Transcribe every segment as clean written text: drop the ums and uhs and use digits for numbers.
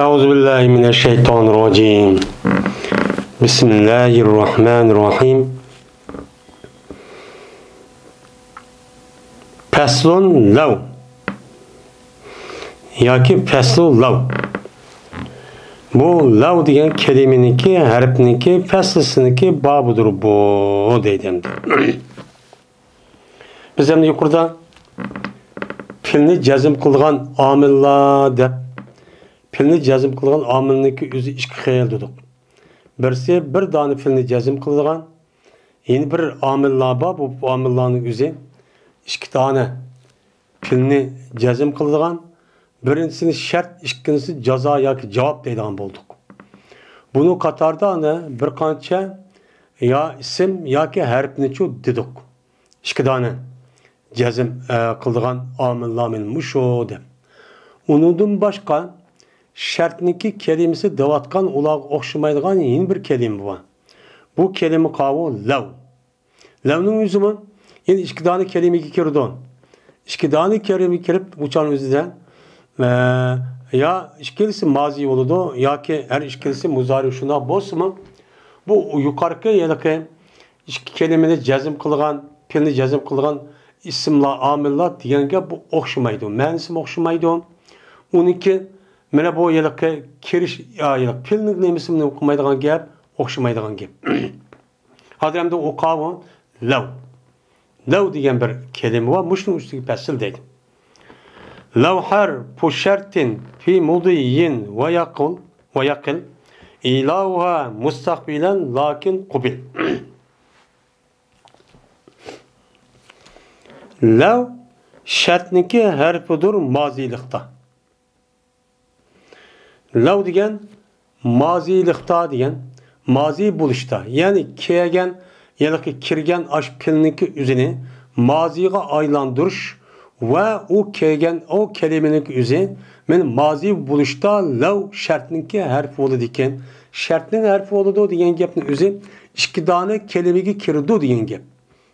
أعوذ بالله من الشيطان الرجيم بسم الله الرحمن الرحيم Feslun lav yoki feslu lav. Bu lav degan kelimeniki, harfniki, feslisiniki babudur bu deydi. Biz endi yuqorida filni jazm qilgan omillar deb filni jazm qilgan omilniki o'zi ikki xil dedik. Birisi bir dona filni jazm qilgan, yana bir omillar bor, bu omillarning o'zi ikki tane filni jazm qilgan, birincisini shart, ikkinchisi jazo yoki javob deydigan bo'ldik. Buni qatorda bir qancha yo ism yoki harfni dedik. Ikki tane jazm qilgan omillar men musho deb. Undan boshqa shartniki kelimasi devatgan ular o'xshamaydigan yeni bir kelime var. Bu kelime qavu lav. Lavning o'zi yine ikki tane kelimeki kirdi. İki tane kelime kirib uçan o'zidan ya ikkilisi mazi oludu ya ki her ikkilisi muzari şuna bo'lsa bu yuqorqi yalaqi ikki kelimani jazm qilgan, filni jazm qilgan ismlar, amillar deganga bu o'xshamaydi. Ma'nosi o'xshamaydi. Uniki mana bu yalaqi kirish yalaq filning nemisini o'qimaydigan gap, o'xshamaydigan gap. Hozir ham o qavu lav. Lav degan bir kelime var. Muşun üstüki pesil deydi. Lav harfu şertin fi mudiyin ve yakil ilavuha mustakbilen lakin kubil. Lav şertniki harfidir mazilikta. Lav degan mazilikta degan mazi buluşta. Yani kelgan yalaki kirgen aş pilniki üzini maziga aylandırış ve o kelgen o kelimenin üzü men mazi buluşta lav şartniki harf oldu diken şartning harfi oldu degan gapning o'zi ikki dona kelimegi kirdi degan gap.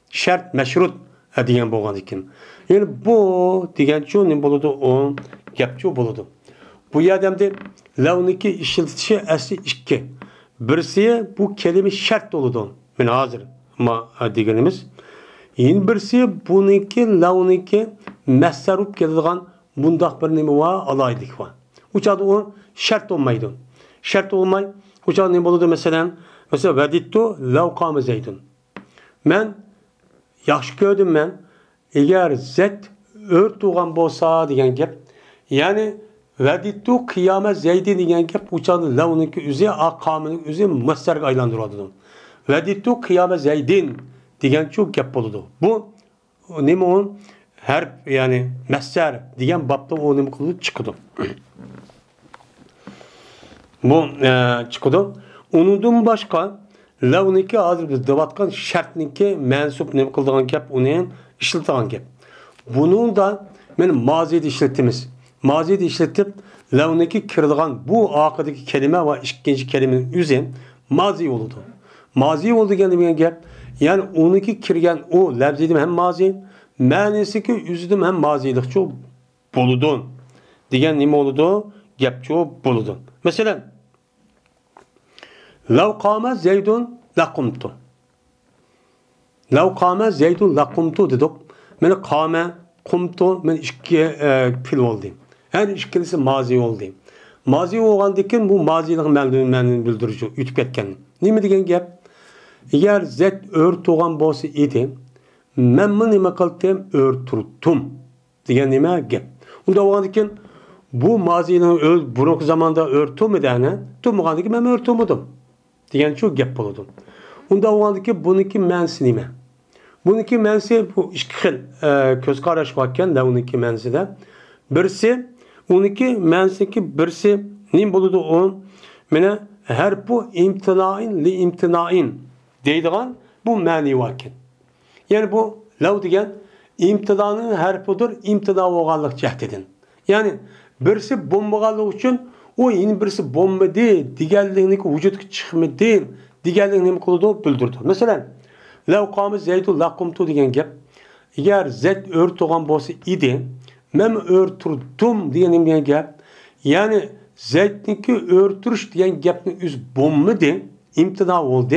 Şart meşrut degan bo'lgan ekan. Yani bu degan chu ne bo'ladi o gap chu bo'ladi. Bu yerdamda lavniki ishiltishi asli ikki. Birisi bu kelime şart oldu. Men hazır ma deganimiz. Yeni birisi buniki lavniki masaruf keladigan bundaq bir nima va alaydik va. Uçadı o şart olmaydı. Şart olmay uçadı ne bo'ladi mesela vadittu lav qama zaydun. Men yaxshi ko'rdim men agar zat ört tug'an bo'lsa degan gap. Ya'ni vadittu qiyama zaydin degan gap uçadı lavniki o'zi aqamining o'zi masarga aylantiradi. Vadittu qiyama zaydin degan chu gap bo'ladi. Bu nima on harf yani masar degan babda o nima qilib chiqdi. Bu chiqdi. Undan boshqa lavniki hozir biz devatgan shartniki mansub nima qildigan gap, uni ishlatgan gap. Bunun da men mazida ishlatamiz. Mazida ishlatib lavniki kirdigan bu oqirdagi kelime va ikkinchi kelimening o'zi mazi bo'ladi. Mazi oldu degan gap. Yani oniki kirgen o labzidim hem mazi, ma'nosi ki üzüdüm hem mazilikçi boludu. Degan nima oldu? Gapçi boludu. Mesela lav qama zaydun laqumtu. Lav qama zaydun laqumtu dedik. Meni qama qumtu men ikki fil oldu. Her ikkisi mazi oldu. Mazi olgandan bu mazilik ma'noni bildiruvchi o'tib ketgan. Nima degan gap? Eğer zet ört tuğan bolsa idi, men bunu nima qildim? Örtürtüm. Degan nima gap. Unda bo'lgandan bu mazinin burungi zamonda örtümidani, turmagandan men örtümedim. Degan shu gap bo'ladi. Unda bo'lgandan buniki ma'nosi nima? Buniki ma'nosi bu ikki xil ko'z qarash bo'lgan da uniki ma'nosida. Birisi uniki ma'nosiki birisi nim bo'ladi o? Mena harfu imtinain li imtinain deydigan bu ma'ni vakin. Yani bu lav degan imtidanın harfidir, imtida bo'lganlik jahtidan. Yani birisi bo'lmaganligi uchun o yeni birisi bo'lmadi deganligini vujudga chiqmadi deganligini nima qiladi bildirdi. Masalan, lav qama zaydu laqumtu degan gap. Agar zat o'rt tug'an bo'lsa edi, men o'rturdim degan gap. Yani Zeydniki örtürüş diyen gapni üz bommidi, imtina oldu.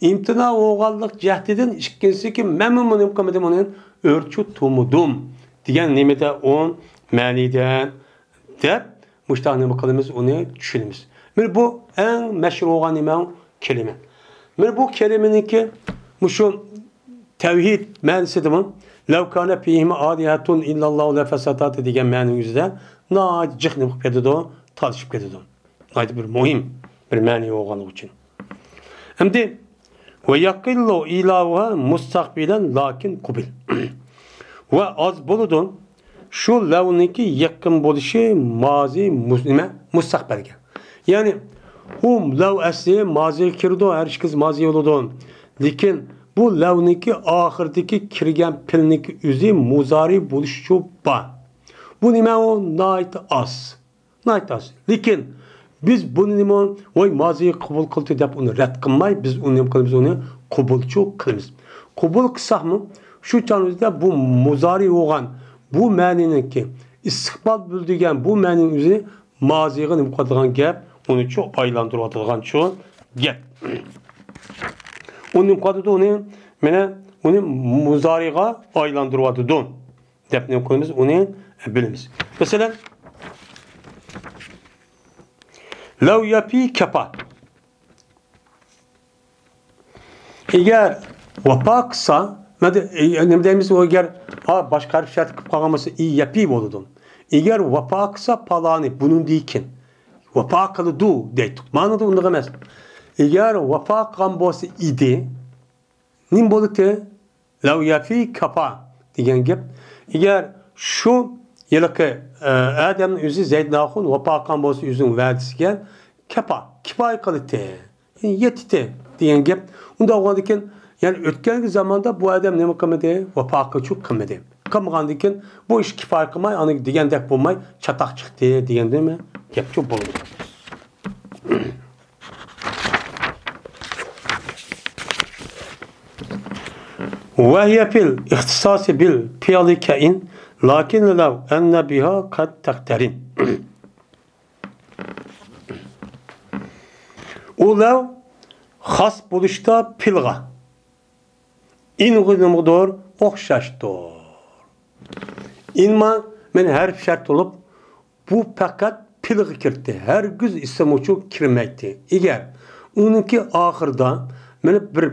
İmtina olganlık cehdiden ikkinchisi ki memnun yapamadım onun örtü tumudum diyen nimede on maniden dep muştahını bakalımız onu düşünümüz. Bu en meşhur olan nime kelime. Bu kelimeninki muşu tevhid manisi dedim. Lev kana fihim alihatun illallahu la fasatat diyen mani yüzde nacık pedido talışıp pedido. Haydi bir muhim bir mani olganlık için. Hem de ve yakillu ilaha mustakbilen lakin kubil. Ve az buludun şu lavniki yakın buluşu mazi muslime mustakbelge. Yani hum lav asli mazi kirdo her kız mazi oludun. Lakin bu lavniki ahirdeki kirgen pilniki üzi muzari buluşu ba. Bu nime o nait as. Nait as. Lakin biz bunu nime oy maziyi kabul kıldı deyip onu red kılmay, biz onu nime kılımız onu kabulçu kılımız. Kabul kısak mı? Şu canımızda bu muzari olan bu mâninin ki istikbal bildiğen bu mâninin üzerine maziye nime kıldıgan gap onu çok aylandırıp atılgan çok gap. Onun kadıda onu mene onu muzariye aylandırıp atıldan deyip nime kılımız onu bilimiz. Mesela Lav yapi kapa. Eğer vapa kısa, ne deyimiz o eğer başka bir şart kıp kalması iyi yapi oludun. Eğer vapa kısa palani bunun değilken vapa kalı du deytuk. Manada onu demez. Eğer vapa kambosu idi, nim bolukte lav yapi kapa diyen gibi. Eğer şu yılki Adem'in yüzü Zeyd Nahun vapa kambosu yüzün verdisi gel. Kepa, kifayet kalite, yani yetite diyen gap. Onda oğlandıkken, yani ötken zamanda bu adam ne makamede, vapa çok kımede. Kımgandıkken bu iş kifayet kılmay, anı diyen dek bulmay, çatak çıktı diyen değil mi? Gap çok bulundu. Ve hiye fil ihtisası bil piyali kain, lakin lav enne biha kad takterin. O lav has buluşta pilga. İn gıdımıdır, okşaştır. İnma men her şart olup bu fakat pilga kirti. Her güz isim uçu kirmekti. Eğer onunki ahırda men bir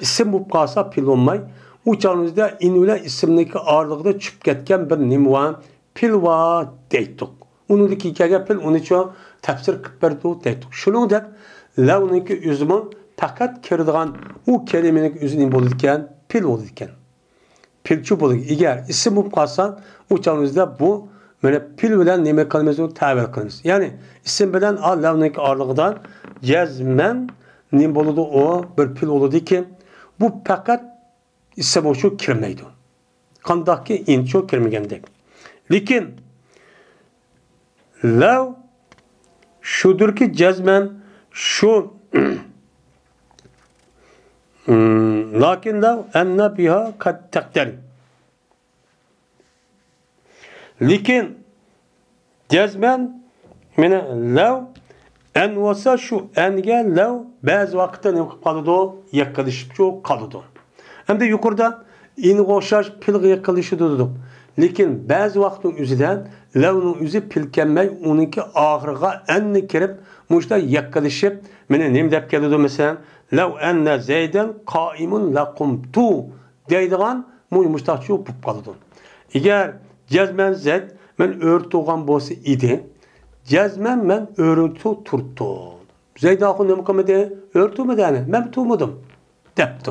isim bu kasa pil olmay. Uçağımızda inüle isimdeki ağırlıkta çüp ketken bir nimva pilva deytuk. Onundaki hikaye pil onu çoğu tefsir kıpırdı deytuk. Şunun da lavniki üzümün fakat kirdiğen o kelimenin üzünün bulurken pil olurken. Pilçu bulur. Eğer isim bu kalsan uçağımızda bu böyle pil bilen nime kalimesini tabir kılınız. Yani isim bilen lavniki ağırlıktan cezmen nim bulurdu o bir pil olurdu ki bu fakat isim o çok kirmeydi. Kandaki in çok kirmegendi. Lakin lav şudur ki cezmen şu lakin lav enne biha kad takder. Lakin cezmen mine lav en olsa şu enge lav bazı vakitte ne kalıdı yaklaşıp çok kalıdı. Hem de yukarıda in koşar pilgi yaklaşıp durdu. Lakin bazı vaktin üzüden lavның üzü pilkenmey onunki ahırga enne kirip muşta yaklaşıp mene nem dep keldi mesela lav enne zeyden qaimun laqumtu deydigan muşta çok bup kaldı. Eğer cezmen zed men örtüğen bosu idi. Cezmen men örtü turttu. Zeydahun ne mukamede örtümedi yani men tutmadım depti.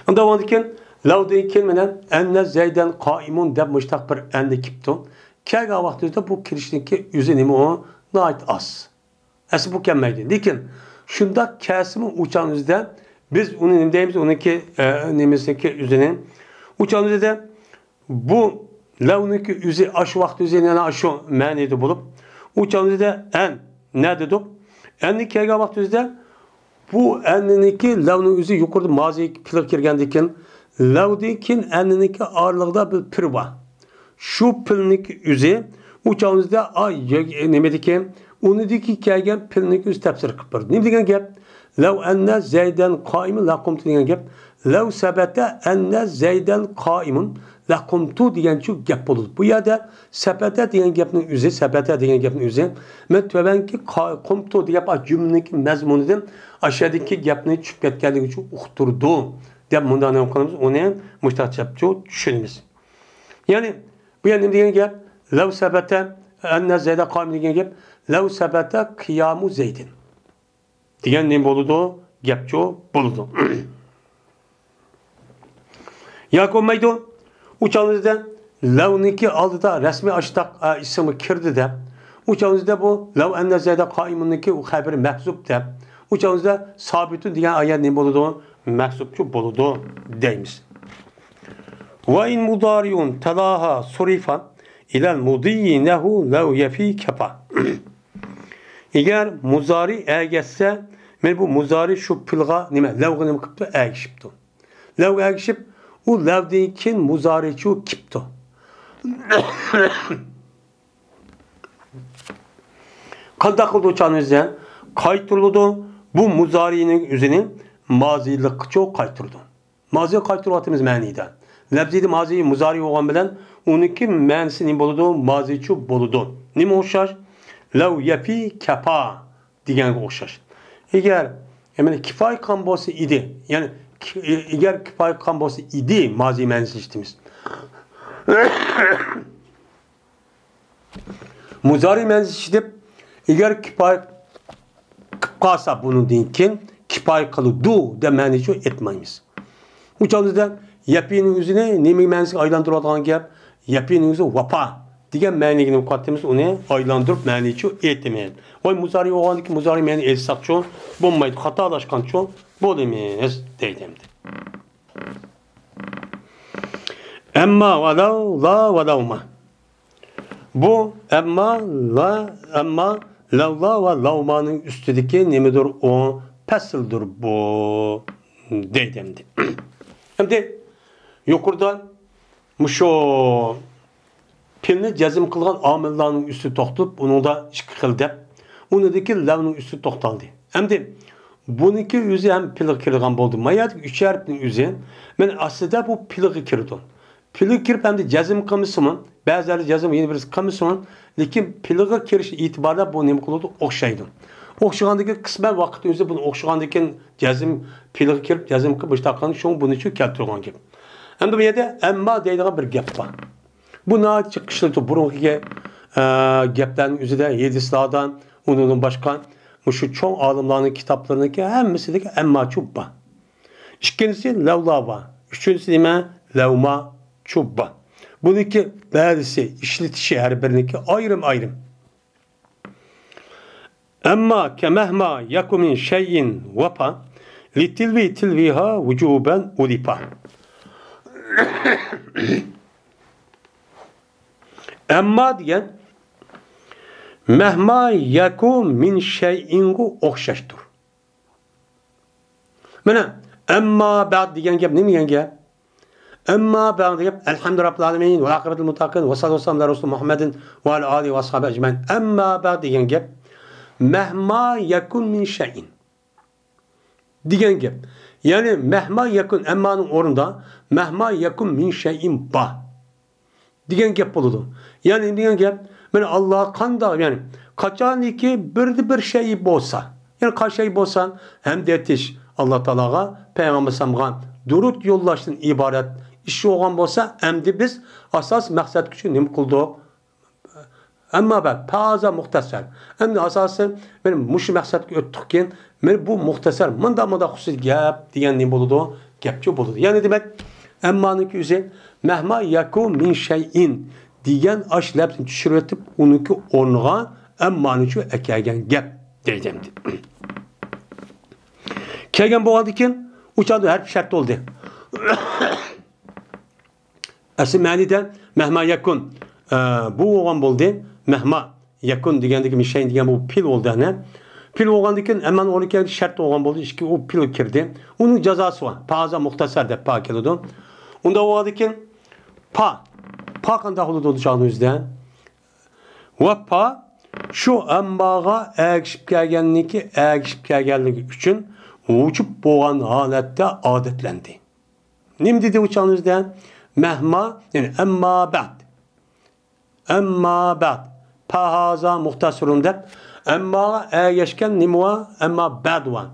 Onda vandiken lavdaki kelimeden enne zeyden qaimun dep muştak bir ende kiptu. Kelga vaxtında bu kirişteki yüzenimi o nait az. Esi bu kemmeydi. Lakin şunda kesimi uçağımızda biz onun deyimiz onunki nemimizdeki yüzenin uçağımızda bu lavniki yüze aşı vakti yüzenine aşı maniydi bulup uçağımızda en ne dedik? Enni kelga vaxtında bu enniniki lavның yüzü yukarıda mazi pilir kirgendikin lavdikin enniniki ağırlıkta bir pir var. Şu pilniki yüzü Uçağınızda nemedeki unudaki kelgen pilnik üst tefsir kıpır. Ne degan gap? Law anna zaydan qaimun laqumtu degan gap. Law sabata anna zaydan qaimun laqumtu degan şu gap bo'ladi. Bu yerda sabata degan gapning o'zi, sabata degan gapning o'zi men tövenki qumtu degan cümlening mazmunidan aşağıdaki gapni tushib ketganligi uchun uqtirdi deb bundan ham qilamiz. Uni mustaqilcha tushunamiz. Ya'ni bu yerda nima degan gap? Law sabata anna zaydan qaimun degan gap. Law sabata qiyamu zaydin. Degan nima bo'ladi? Gapcho bo'ladi. Yoki bo'lmaydi. Uçağınızda lavniki aldıda resmi açtaq ismi kirdi de. Uçağınızda bu lav enne zayda qaimuniki u xabari mahzub de. Uçağınızda sabitun degan ayet ne bo'ladi? Mahzubchu bo'ladi deymiz. Ve in mudariyun talaha surifa ilal mudiyyinehu lav yafi kapa. Eğer muzari əgəsə, mən bu muzari şu pilğa nima lavğı nima qıptı? Əgişibdi. Lav əgişib, o lavdinkin muzari şu kipti. Qandaq qıldı uçağınızda? Qaytırıldı. Bu muzarinin üzünü mazilikço qaytırdı. Mazi qaytırvatımız mənida. Lavzidi mazi muzari olğan bilən, onunki mənisi nima boludu? Maziço boludu. Nima oxşar? Lav yapi kapa deganga o'xshash. Agar yani kifoya qilgan bo'lsa idi, ya'ni agar kifoya qilgan bo'lsa idi mozi ma'nosini eshitamiz. Muzari ma'nosini eshitib, agar kifoya qilib qolsa bundan keyin kifoya qildi deb ma'nosini aytmaymiz. Bu chog'da yapining o'zini nima ma'nosiga aylantiradigan gap, yapining o'zi vapa degan ma'nigini qo'yamiz, uni aylantirib ma'nichi aytmaydi. Voy muzari o'g'andiki muzari ma'ni aytsaqchi bo'lmaydi, xatolashganchi bo'lamiz deydi. Amma valav la valavma. Bu amma la amma lavla va lavmaning ustidagi nimadir o pasildir bu deydi. Endi yuqorida musho pilni jazm qilgan omillarning üstü to'xtab, uni da ikki xil deb, unidagi lavning üstü to'xtaldi. Endi buniki o'zi ham pilga kirgan bo'ldi. Mayat 3 harfning o'zi men aslida bu pilga kirdim. Pilga kirib hamda jazm qilmasam, ba'zilari jazm yana birisi qilmasam, lekin pilga kirish e'tiborda bu nima qiladi? O'xshaydi. O'xshagandagi qisman vaqt o'zi buni o'xshagandagi jazm pilga kirib jazm qilib boshqani shu buni uchun keltirgan gap. Endi bu yerda amma deydigan bir gap bor. Bu naat çıkışlı burunki gaplarning o'zida Yedislardan, undan boshqa şu çoğ alimlarning kitaplarındaki hemmisideki emma çubba. İkincisi lavlava. Üçüncüsü nima? Lavma çubba. Buniki ba'zisi işletişi her biriniki ayrım. Emma kemehma yakumin şeyin vapa litilvi tilviha vücuben ulipa. Emma diyen mehma yaku min şeyingu okşaştır. Mana emma ba'd diyen gap nima degan gap? Emma ba'd gap elhamdülillahi rabbil alamin ve aqibatul muttaqin ve sallallahu aleyhi ve sellem Muhammedin ve alihi ve ashabi ecmaîn. Emma ba'd diyen gap mehma yakun min şeyin diyen gap. Yani mehma yakun emmanın orunda mehma yakun min şeyin ba diyen gap buludu. Yani diyen gap ben Allah kanda yani kaçaniki bir şey bolsa yani kaç şey bolsan hem de etiş Allah Teala'ga Peygamber Samgan durut yollaştın ibaret işi olan bolsa hem de biz asas maksat için ne kıldık? Ama ben paza muhtasar. Hem de asası benim muş maksat öttükken ben bu muhtasar mında husus gap diyen ne buludu? Gapçı buludu. Yani demek emmanınki üzeri mehma yakun min şeyin diyen aş labsini tushirib uniki o'rniga ammanichu ekelgan gap deydim. Kelgan bo'lgandan uchadi harf shart bo'ldi. Asl ma'nida mehma yakun bu bo'lgan bo'ldi. Mehma yakun degandagi mishayn degan bu pil bo'ldi ana. Pil bo'lgandan amman o'rniga shart bo'lgan bo'ldi. Ikki u pil kirdi. Uning jazosi bor. Paza muxtasar deb pa keladi. Unda bo'lgandan pa qanday bo'ladi o'shaningizda? Ve pa şu emmağa ergişip gelgenligi üçün uçup boğan halette adetlendi. Nim dedi uçağınızda? Mehma yani emma ba'd. Emma ba'd. Pahaza muhtasırun der. Emma ergeçken nimva emma ba'dvan.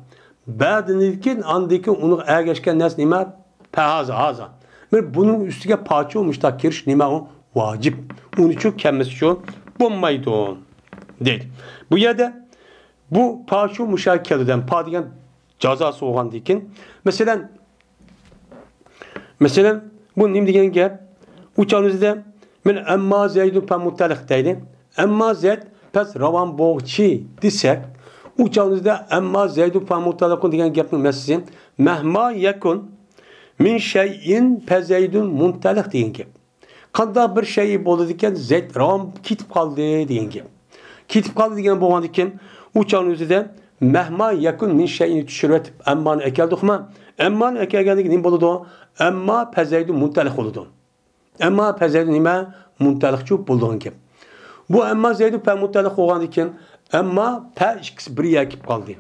Ba'dinikin andaki onu ergeçken nes nima pahaza haza. Bunun üstüge parça olmuş da kiriş nima o vacip. Onun için kendisi şu bulmaydı değil. Bu yerde bu parça müşakeleden padigen cazası olan dikin. Mesela bu nim diyen gel uçağınızda men emma zeydu pe muttalik deydi. Emma zeyd pes ravan boğçi desek uçağınızda emma zeydu pe muttalikun diyen gapın meselesi mehma yekun min şeyin pe zeydun muttalik diyen gap. Kanda bir şey boldu diken zeyd ravan kitip kaldı diyen gap. Kitip kaldı diyen boğan diken uçağınızda mehma yekun min şeyini düşürüp emmanı ekeldik mi? Emmanı ekelgendik nim boldu? Emma pezeydu muntalik oldu. Emma pezeydu nime muntalikçu bulduğun gibi. Bu emma zeydu pe muntalik olan iken emma pe ikisi bir yakip kaldı.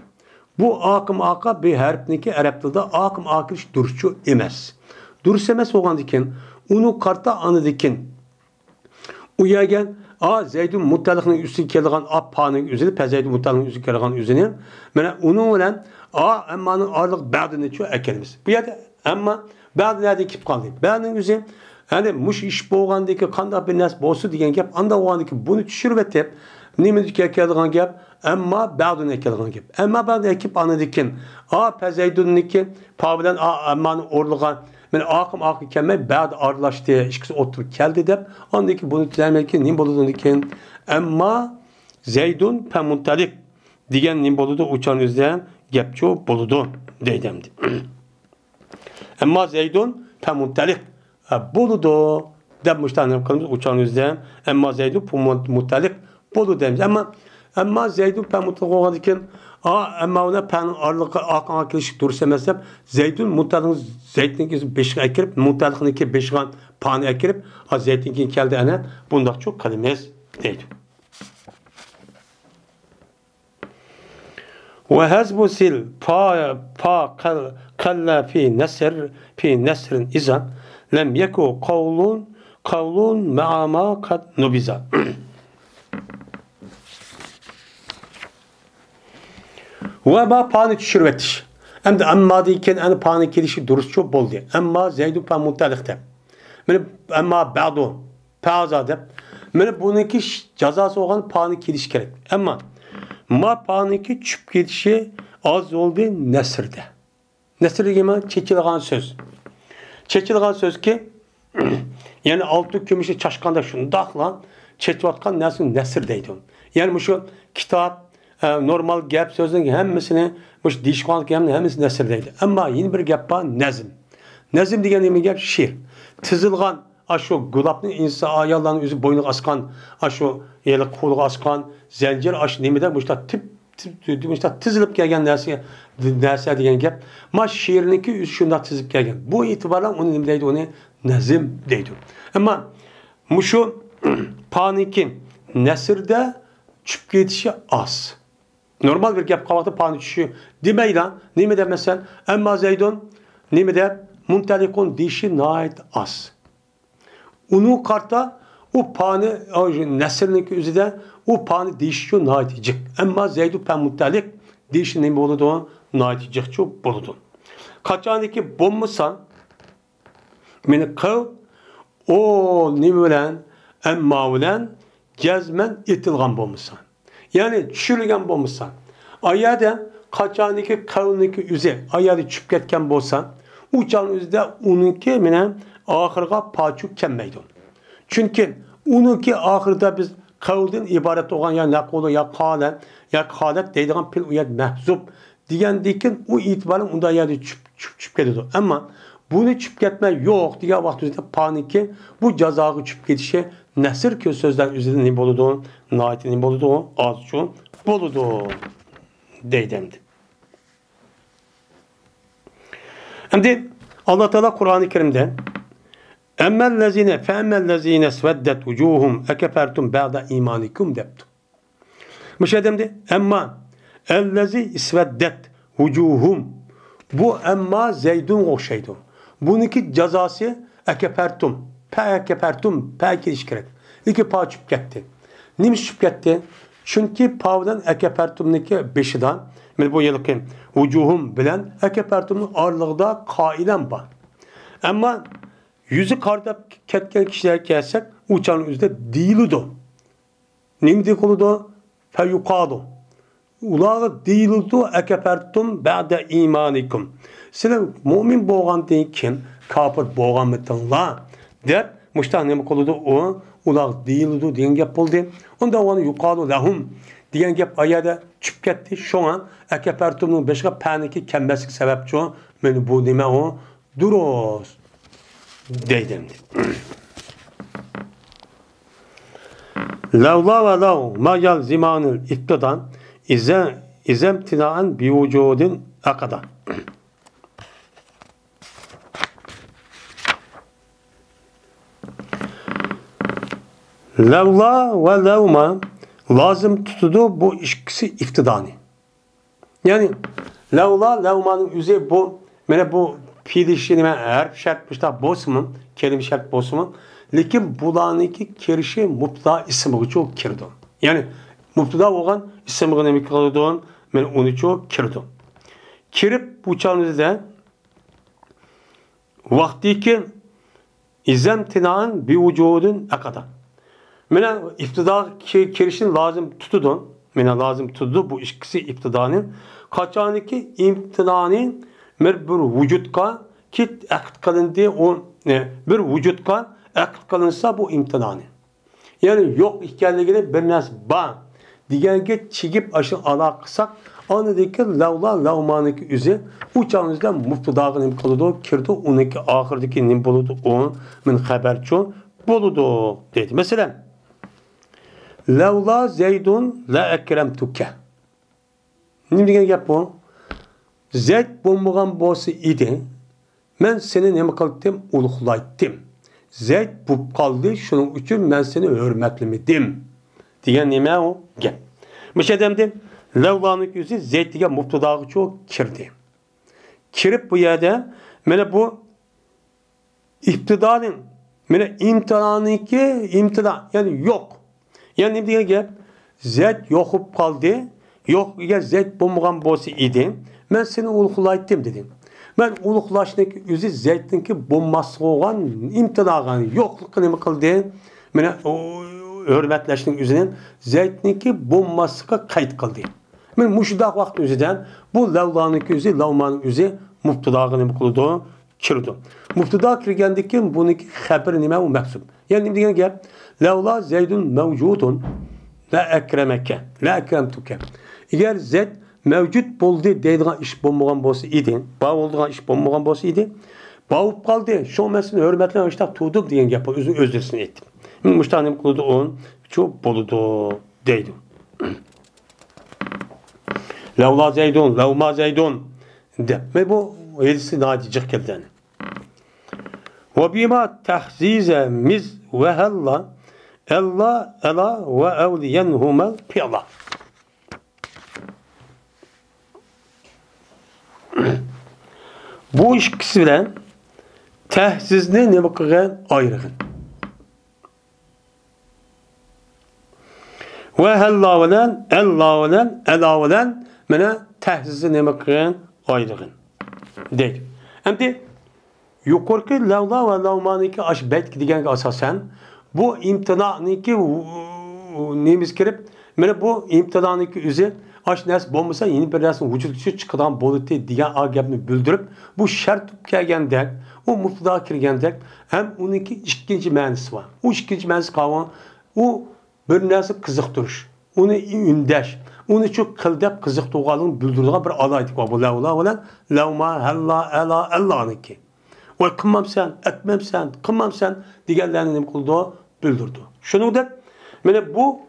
Bu akım bir harfniki Arap dilde akım akış duruşçu emez. Duruş emez olan iken onu karta anıdiken uyagen a zeydun muttalikning üstü kelgan a paning üzeri pezeydu muttalikning üstü kelgan üzeri. Mana onun bilan a emmanın arlık ba'dini ço ekelimiz. Bu yerde emma ba'dı nerede kip kaldı? Ba'nın üzeri yani muş iş boğandaki kanda bir nas bosu diyen gap anda oğandaki bunu düşürüp hep nimet kelgan gap emma ba'dını kelgan gap. Emma ba'dı ekip anıdikin a pezeydun'niki pavlan a emmanın orluğa men akım kemme ba'd arlaştı ikisi oturup keldi dep andaki bunu düzelmek nim boludun diken emma zeydun pe muntalik diyen nim boludu uçan üzden gapço boludu deydemdi. Emma zeydun pe muntalik boludu demişler kalmış uçan üzden emma zeydun pe muntalik boludu demiş emma zeydun pe muntalik olan diken emma ona penin arlığı akın kilişik dursemezsem zeydun muntalikin zeytinki beşiğe ekirip muntalikinki beşiğe pani ekirip zeytinki keldi ene bundak çok kalimez deydi. Ve hazbu sil pa kalla fi nesrin izan lem yeku kavlun me'ama kad nubiza. Ve ba pani düşürvetiş. Hem de emma deyken en pani kilişi duruşçu boldu. Emma zeydu pa muttalikte. Emma ba'du pazade. Bununki cazası olan pani kiliş gerek. Ama ma paniki çüp gidişi az oldu nesirde. Nesirde gibi çekilgan söz. Çekilgan söz ki yani altı kümüşü çaşkanda şundak lan çekilatkan nesirdeydi. Yani şu kitap normal gap sözün hemmisini muş dişkanlık hemmisini nesirdeydi. Ama yeni bir gap var nezm. Nezm degen gap şiir. Tizilgan aşo gulapni insa ayalların yüzü boynu askan aşo yeli kolu askan zencir aş nemide muşta tip tizilip gelgen derse degen gap. Ma şiirniki yüzü şunda tizilip gelgen. Bu itibarla onun nemideydi onu nezm deydi. Ama muşu paniki nesirde çüp gidişi az. Normal bir gap kavakta pani düşüyor. Demeyla nemide mesela emma zeydun nemide muntalikun dişi nait az. Onu karta o pani nesirniki üzerinde o pani dişi naitcik. Emma zeydu pe muntalik dişi nemi boludu naitcik çok boludu. Kaçaniki bommusan meni kıl o nemi bilen emma bilen cezmen itilgan bommusan. Yani düşürülgen bommusan. Ayada kaçaniki kavniki üze ayada çüp ketken bolsan uçağın üzerinde onunki mene ahırga paçuk kemmeydi. Çünkü onunki ahırda biz kavlden ibaret olan ya nakolu ya kalen ya halet deydiğin pil uyad mehzub diyen dikin o itibarın onda ayada çüp ketiyordu. Ama bunu çüp ketme yok diye vakti üzerinde paniki bu cazağı çüp ketişe nesir ki sözler üzerinde ne boludu, naiti ne boludu, azçu boludu deydemdi. Hem de Allah Teala Kur'an-ı Kerim'de Emmellezine sveddet vucuhum ekefertum ba'da imanikum deptu. Bu şey demdi. Emma ellezi isveddet vucuhum. Bu emma Zeydun o şeydi. Bununki cezası ekefertum. Ekefertum. Peki işkirek. İki pa çıp gitti. Nimiş çıp gitti? Çünkü pavdan ekefertumniki beşidan bu yılki vucuhum bilen ekefertumun ağırlığında kailen var. Ama yüzü kardap ketken kişiler gelsek uçanın üzerinde değilidu. Neymi dekoludu? Feyukadu. Ulağı değilidu ekefertum ba'de imanikum. Sizler mümin boğan deyin kim? Kafir boğan mıtınla. Der, muştah neymi koludu o? Ulağı değilidu diyen gep oldu. Onda onu yukadu lahum diyen gep ayada çıp gitti. Şu an ekefertumun beşika paniki kembeslik sebepçi o. Meni bu deme o. Duros. Deydim. Levla ve lev ma yal zimanil iktidan izemtinaan bi vücudin akada. Levla ve levma lazım tutudu bu ikisi iftidani. Yani levla levmanın üzeri bu mene bu fiil işini her şartmışta bosmun kelime şart bosmun lekin bulaniki kirişi mubtada ismi çok kirdi. Yani mubtada olan ismi ne mikrodon men onu çok kirdi. Kirip bu çağınızda vaktiki izemtinaan bi vücudun akada. Mene iftida kirişin lazım tutudun. Mene lazım tutudu bu ikisi iftidanın. Kaçaniki imtinanın bir vücudka ki akit kılındı o bir vücudka akit kılınsa bu imtinanı. Yani yok hikayelerine bir nas ba diğerge çigip aşı alaksak anıdaki lavla lavmanıki üzü uçağınızda muftudağın imkalıdı kirdi onunki ahirdeki nim buludu on min haberço buludu dedi. Mesela lavla zeydun la ekremtuke. Ne diyen yap bu? Zeyd bulmagan bosu idi. Ben seni ne kıldım? Uluqlaydım. Zeyd bu kaldı. Şunun için ben seni hürmetlemedim. Diyen neme o? Gel. Bir şey demdim. Levlanık yüzü Zeyd diye mubtadağı çok kirdi. Kirip bu yerde mene bu iptidanın mene imtihanınki imtihan yani yok. Yani ne diye gel? Zeyd yokup kaldı. Yok ya Zeyd bulmagan bosu idi. Ben seni uluqlaydım dedim. Ben uluqlaşdaki üzü Zeyd'inki bulması olan imtinağın yoklukunu nima qildi? Mene hürmetleşning üzünen Zeyd'inki bulmasıga qayd qildi. Men mushudaq vaqt üzüden bu lavlaniki üzü, lavmanın üzü mubtadağını nima qildi? Kirdi. Mubtada kirgandiki buniki xabar nima u mahsub. Yani nima degan gap? Lavla Zeydun mevcudun la ekremeke, la ekremtuke. Eğer Zeyd mevcut buldu deydiğin iş bulmagan bolsa idi. Bağ olduğun iş bulmagan bolsa idi. Bağıp kaldı. Şu mesele hürmetle işte tutduk diyen gap özürsün ettim. Müştanim kıldı on çok boludu deydim. Lavla Zeydun, lavma Zeydun de. Ve bu elisi nacicik geldi. Ve bima tahzize miz ve hella ella ela ve evliyenhumel piyala. Bu ikisi bilen tehsizni ne bakıgan ayrıgın. Ve hella bilen ella bilen ela bilen mene tehsizni ne bakıgan ayrıgın. Deydi. Hem yukarıki lavla ve lavmaniki aş beyt digen asasen bu imtinaniki neyimiz kirip mene bu imtinaniki üzü aş nes bombasa yeni bir resim vücut içi çıkan bolutu diyen agabını bildirip bu şart kelgendek o muftada kirgendek hem onunki ikinci manisi var. O ikinci manisi kavan o bir nesi kızıktırış. Onu ündeş. Onu çok kıldep kızıktığı bildirdiği bir alaydık var. Bu lavla olan lavma hella ela ellaniki. O kımmam sen, etmem sen, kımmam sen diğerlerinin kıldığı bildirdi. Şunu da bu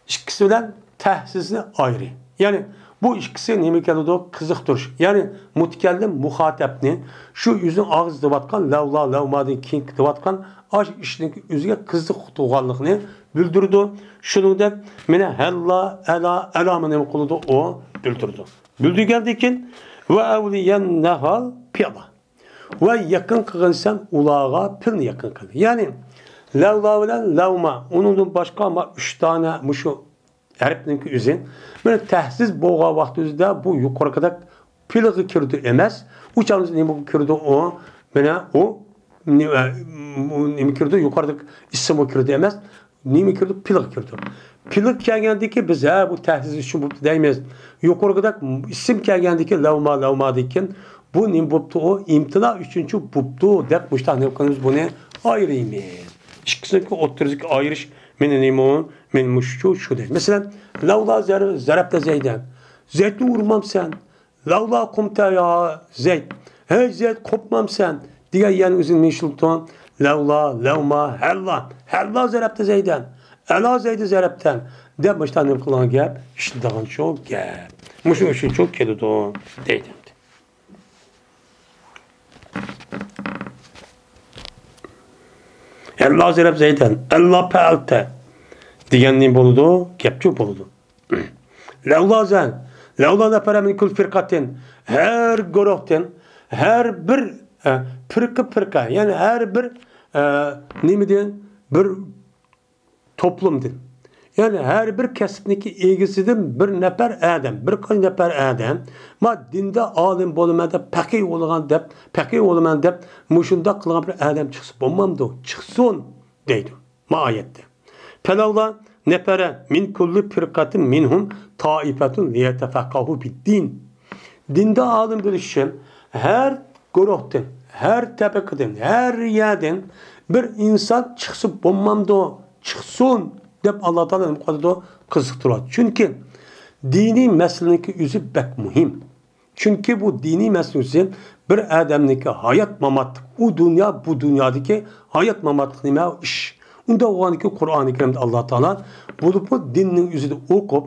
ikisi bilen tehsisini ayrı. Yani Bu ikisi nima keladi? Qiziqtirish. Ya'ni mutakallim muhatapni shu o'zining og'iz deyotgan lavla lavmadan keyin deyotgan ash ishning o'ziga qiziq tug'anlikni bildirdi. Shuningdek, meni halla ala nima qildi o bildirdi. Bildirgandan keyin va avliyan nahal piyada. Ve yakın kılınsan ulağa pilni yakın kılın. Yani lavla bilen lavma. Onun başka ama 3 tane muşu harfninki üzün. Böyle tahsiz boğa vaxtımızda bu yukarı kadar pilgı kirdi emez. Uçağımız ne bu kirdi o. Bana o ne kirdi yukarıda isim o kirdi emez. Ne kirdi pilgı kirdi. Pilgı kelgendeki biz bu tahsiz için bu deyimiz. Yukarı kadar isim kelgendeki lavma diken bu ne buptu o imtina üçüncü buptu dep müştah ne kanımız bunu ayrıymış. İkisini oturuzdaki ayrış meni neymi men müşçu şu değil. Mesela lavla zarabta zeyden. Zeydni vurmam sen. Lavla kumta ya zeyd. Hey zeyd kopmam sen. Diye yani uzun meşhurluğun lavla lavma hella zarabta zeyden. Ela zeydi zarabtan. Dep müştah ne kılan gap. İşte dağın çok gap. Müştah çok kelidi o deydim. Allah zerab zeyden, Allah pealte diyenliğin boludu, kepçu boludu. Levla zen, levla nefere min kul firkatin, her guruhtin, her bir pırka, yani her bir nimidin, bir toplumdin. Yani her bir kesipniki ilgisidin bir nefer adam, bir kaç nefer adam. Ma dinde alim bolumada peki oluman dep, muşunda kılgan bir adam çıksın. Olmamdı o, çıksın deydi. Ma ayette. Pelavla nefere min kulli firkatin minhum taifetun liyetefekkahu biddin. Dinde alim bilişim her guruhtin, her tepekidin, her yerden bir insan çıksın. Olmamdı o, çıksın. Dep Allah Teala mukaddesi kızıktırıyor. Çünkü dini meseleninki yüzü pek mühim. Çünkü bu dini meselesi bir adamniki hayat mamatlık. O dünya bu dünyadaki hayat mamatlık nime iş. Onda o anki Kur'an-ı Kerim'de Allah Teala bu dinin yüzünü okup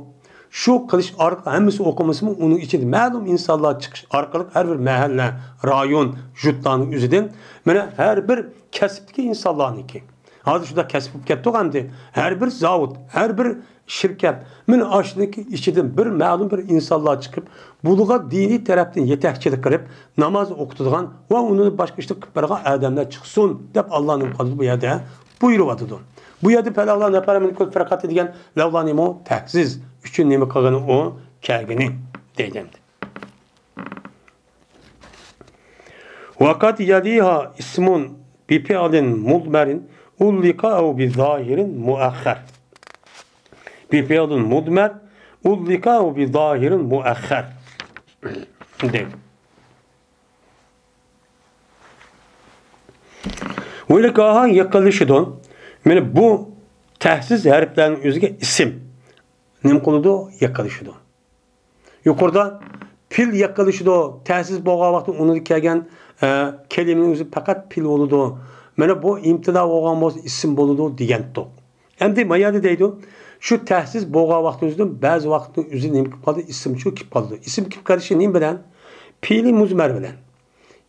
şu kılış arka hemisi okuması mı onun içinde malum insanlar çıkış arkalık her bir mahalle, rayon, jutlanın yüzünden her bir kesipteki insanlarınki. Hazır şurada kesip kettoğandı. Her bir zavut, her bir şirket, min aşındaki işçiden bir malum bir insanlar çıkıp, buluğa dini taraftan yetekçilik kırıp, namaz okutuduğun ve onun başka işte kıpırga adamlar çıksın, deyip Allah'ın kadı bu yerde buyuruvadıdır. Bu yerde pelağla nepere min kul ferakat edigen, lavla nemo tahsiz, üçün nemi kağını o kâgini deylemdi. Vakat yadiha ismun bifi'alin mudmerin ullika bi zahirin muakhar. Bir fiilin mudmer ullika bi zahirin muakhar. Değil. Ulikaha yakılışıdan yani bu tahsiz harflerin özüge isim. Nem kılıdı yakılışıdan. Yukarıda pil yakılışıda tahsiz boğa vakti onu kelgen kelimenin özü fakat pil oludu. Mana bu imtila olgan bo'lsa ism bo'ladi degandi. Endi mayada deydi, shu tahsiz bo'lgan vaqtimizda ba'zi vaqtda o'zi nima kelib qoldi, ism shu kelib qoldi. Ism kelib qolishi nima bilan? Fe'li muzmar bilan.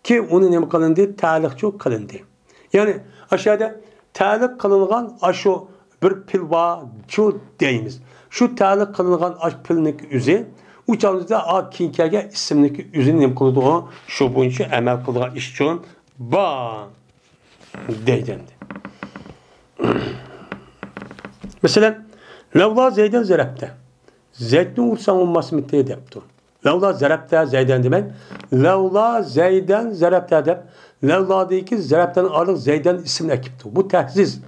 Ki uni nima qilindi? Ta'liqchi qilindi. Ya'ni aşağıda ta'liq qilingan shu bir pil va shu deymiz. Shu ta'liq qilingan pilning o'zi uçağımızda kinkaga ismniki o'zini nima qildi o? Shu bo'yicha amal qilgan ish uchun ba deydendi. Mesela lavla zeyden zarabta. Zeydni vursan olması mı deyipti. Lavla zarabta zeyden demek. Lavla zeyden zarabta dep. Lavladaki zarabtanın artık zeyden isim ekipti. Bu tahsiz.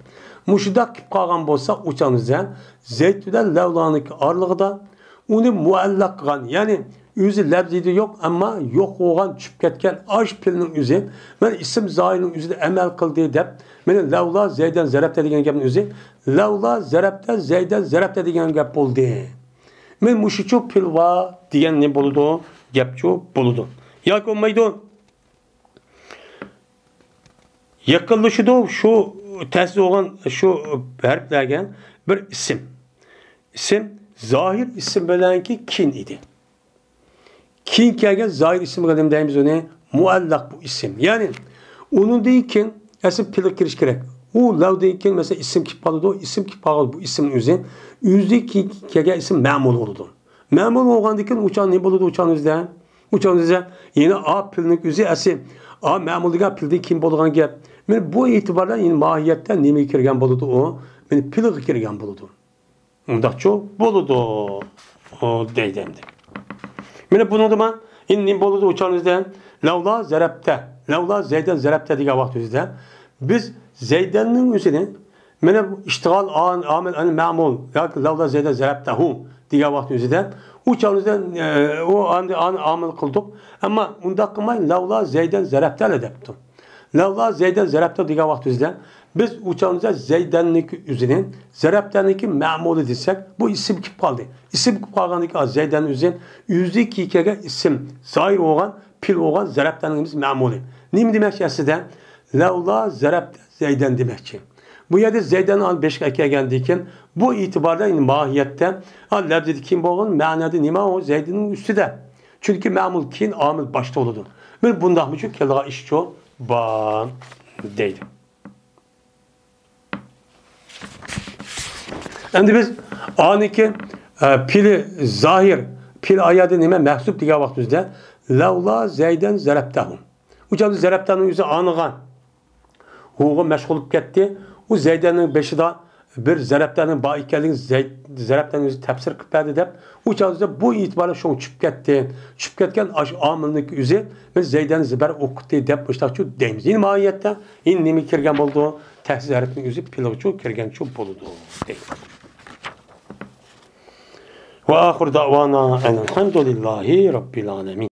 Muşuda kip kalgan bolsa uçanızdan Zeyd'den lavlanıki arlığı da onu muallak kılan yani yüzü lebziydi yok ama yok olan çıp ketken aş pilinin yüzü ben isim zahirinin yüzü de emel kıldığı dep benim lavla zeyden zarabta degen gapın yüzü lavla zarabta zeyden zarabta degen gap oldu. Men muşuçu pilva diyen ne boludu? Gapçu boludu. Yak olmaydı. Yakınlışı da şu təsir olan şu harflerden bir isim. İsim zahir isim bilenki kin idi. keyin kelgan zoir ismga nima deymiz uni? Muallaq bu isim. Ya'ni undan keyin asl pili kirish kerak. U lavdan keyin mesela isim kelib qoladi, isim kelib qoladi bu ismning o'zi kelgan ism ma'mul bo'ladi. Ma'mul bo'lgandan keyin uchan nima bo'ladi uchaningizda? Uchaningizda yana a pilning o'zi asl a ma'mul degan pildan kim bo'lgan gap. Men bu e'tibordan endi mohiyatda nima kirgan bo'ladi u? Men pilga kirgan bo'ladi. Undaqcha bo'ladi. O deydi endi. Mene bunu da ben indi bolu da uçağınızda lavla zarabta, lavla zeyden zarabta diye vaxtımızda biz zeydanın üzerine mene iştigal amel an ma'mul ya lavla zeyden zarabta hu diye vaxtımızda uçağınızda o an amel kıldık ama unda kılmayın lavla zeyden zarabta ile deptim. Lavla zeyden zarabta diye vaxtımızda biz uçağımıza Zeydan'nınki üzerine, Zarab'tan'ınki ma'mul desek, bu isim kip kaldı. İsim kip kalgan'daki Zeydan'ın üzerine, yüzdeki kege isim, zahir olan, pil olan Zarab'tan'ınımız ma'mul. Neyim demek aslında? Lavla Zarab'ta Zeydan demekçi. Bu yerde Zeydan'ın 5 eke geldikken, bu itibarda mahiyette, labdedi kim boğun, ma'nadı nima o Zeydan'ın üstü de. Çünkü ma'mul kin, amil başta olurdu. Ben bundan mı çünkü kelga işçi ban deydim. Endi biz aniki pili zahir, pil ayadı nime mehsup diye vaxtımızda lavla zeyden zarabtahum. Uçadı zarabtanın yüzü anıgan. Huğu meşgul olup gitti. O zeydanın beşi de bir zarabtanın baikeliğin zarabtanın yüzü tefsir kıplardı deyip uçadı bu itibarla şunu çüp gitti. Çüp gitken amilnik yüzü ve zeydanı ziber okuttu deyip baştakçı deyimiz. Yine mahiyette yine nimi kirgen oldu. Tehsiz harfinin yüzü pilavçu kirgen çup oldu deyim. وآخر دعوانا أن الحمد لله رب العالمين